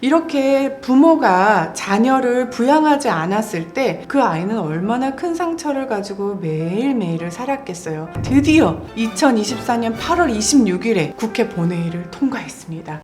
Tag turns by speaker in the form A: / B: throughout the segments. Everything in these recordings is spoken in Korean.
A: 이렇게 부모가 자녀를 부양하지 않았을 때 그 아이는 얼마나 큰 상처를 가지고 매일매일을 살았겠어요. 드디어 2024년 8월 26일에 국회 본회의를 통과했습니다.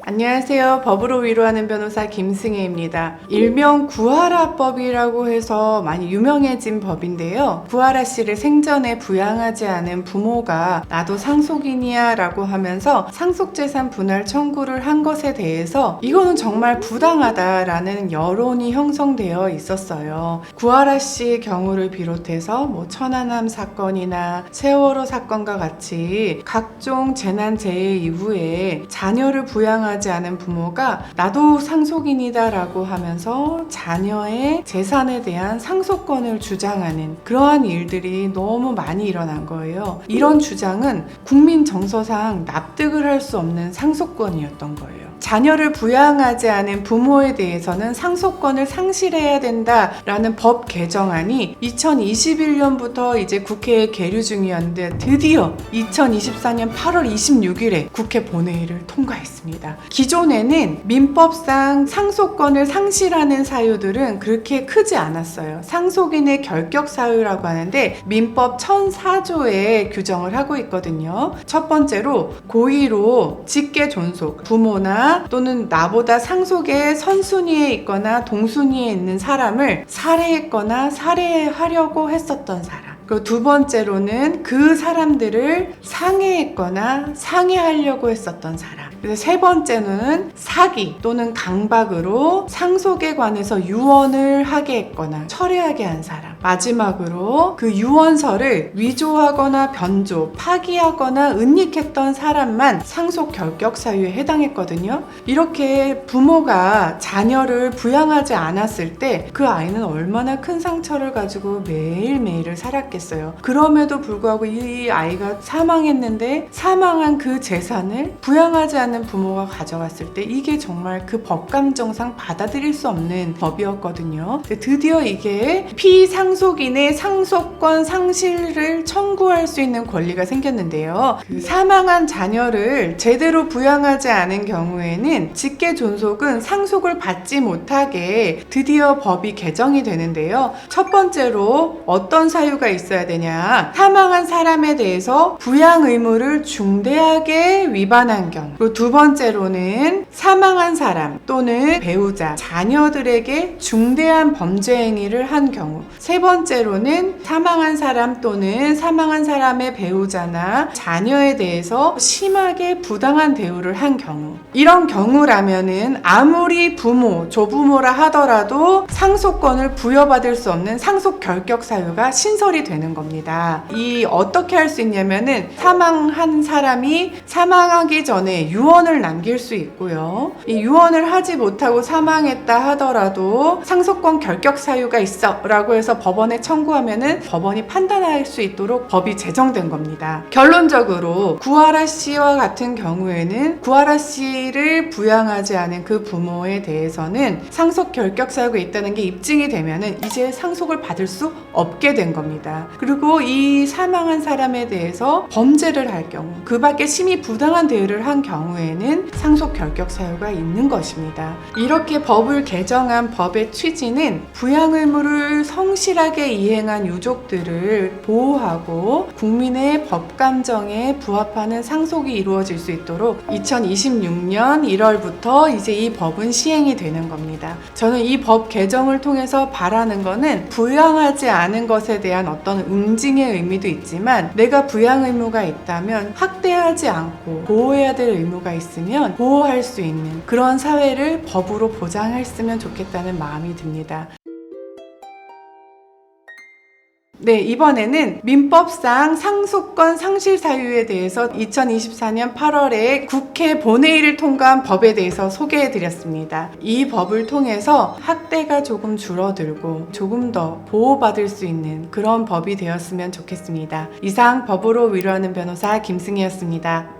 A: 안녕하세요. 법으로 위로하는 변호사 김승혜입니다. 일명 구하라법이라고 해서 많이 유명해진 법인데요. 구하라 씨를 생전에 부양하지 않은 부모가 나도 상속인이야 라고 하면서 상속재산 분할 청구를 한 것에 대해서 이거는 정말 부당하다라는 여론이 형성되어 있었어요. 구하라 씨의 경우를 비롯해서 천안함 사건이나 세월호 사건과 같이 각종 재난재해 이후에 자녀를 부양하지 않은 부모가 나도 상속인이다 라고 하면서 자녀의 재산에 대한 상속권을 주장하는 그러한 일들이 너무 많이 일어난 거예요. 이런 주장은 국민 정서상 납득을 할 수 없는 상속권이었던 거예요. 자녀를 부양하지 않은 부모에 대해서는 상속권을 상실해야 된다라는 법 개정안이 2021년부터 이제 국회에 계류 중이었는데 드디어 2024년 8월 26일에 국회 본회의를 통과했습니다. 기존에는 민법상 상속권을 상실하는 사유들은 그렇게 크지 않았어요. 상속인의 결격 사유라고 하는데 민법 1004조에 규정을 하고 있거든요. 첫 번째로 고의로 직계 존속, 부모나 또는 나보다 상속의 선순위에 있거나 동순위에 있는 사람을 살해했거나 살해하려고 했었던 사람. 그리고 두 번째로는 그 사람들을 상해했거나 상해하려고 했었던 사람. 그래서 세 번째는 사기 또는 강박으로 상속에 관해서 유언을 하게 했거나 철회하게 한 사람. 마지막으로 그 유언서를 위조하거나 변조, 파기하거나 은닉했던 사람만 상속 결격 사유에 해당했거든요. 이렇게 부모가 자녀를 부양하지 않았을 때 그 아이는 얼마나 큰 상처를 가지고 매일매일을 살았겠어요. 그럼에도 불구하고 이 아이가 사망했는데 사망한 그 재산을 부양하지 않는 부모가 가져갔을 때 이게 정말 그 법감정상 받아들일 수 없는 법이었거든요. 드디어 이게 피상속인의 상속권 상실을 청구할 수 있는 권리가 생겼는데요. 그 사망한 자녀를 제대로 부양하지 않은 경우에는 직계 존속은 상속을 받지 못하게 드디어 법이 개정이 되는데요. 첫 번째로 어떤 사유가 있어야 되냐? 사망한 사람에 대해서 부양 의무를 중대하게 위반한 경우. 그리고 두 번째로는 사망한 사람 또는 배우자, 자녀들에게 중대한 범죄 행위를 한 경우. 세 번째로는 사망한 사람 또는 사망한 사람의 배우자나 자녀에 대해서 심하게 부당한 대우를 한 경우. 이런 경우라면은 아무리 부모, 조부모라 하더라도 상속권을 부여받을 수 없는 상속 결격 사유가 신설이 되는 겁니다. 이 어떻게 할 수 있냐면은 사망한 사람이 사망하기 전에 유언을 남길 수 있고요. 이 유언을 하지 못하고 사망했다 하더라도 상속권 결격 사유가 있어 라고 해서 법원에 청구하면은 법원이 판단할 수 있도록 법이 제정된 겁니다. 결론적으로 구하라 씨와 같은 경우에는 구하라 씨를 부양하지 않은 그 부모에 대해서는 상속 결격 사유가 있다는 게 입증이 되면은 이제 상속을 받을 수 없게 된 겁니다. 그리고 이 사망한 사람에 대해서 범죄를 할 경우, 그 밖에 심히 부당한 대우를 한 경우에는 상속 결격 사유가 있는 것입니다. 이렇게 법을 개정한 법의 취지는 부양 의무를 성실하게 이행한 유족들을 보호하고 국민의 법 감정에 부합하는 상속이 이루어질 수 있도록 2026년 1월부터 이제 이 법은 시행이 되는 겁니다. 저는 이 법 개정을 통해서 바라는 거는 부양하지 않은 것에 대한 어떤 응징의 의미도 있지만 내가 부양 의무가 있다면 학대하지 않고 보호해야 될 의무가 있으면 보호할 수 있는 그런 사회를 법으로 보장했으면 좋겠다는 마음이 듭니다. 네, 이번에는 민법상 상속권 상실 사유에 대해서 2024년 8월에 국회 본회의를 통과한 법에 대해서 소개해드렸습니다. 이 법을 통해서 학대가 조금 줄어들고 조금 더 보호받을 수 있는 그런 법이 되었으면 좋겠습니다. 이상 법으로 위로하는 변호사 김승희였습니다.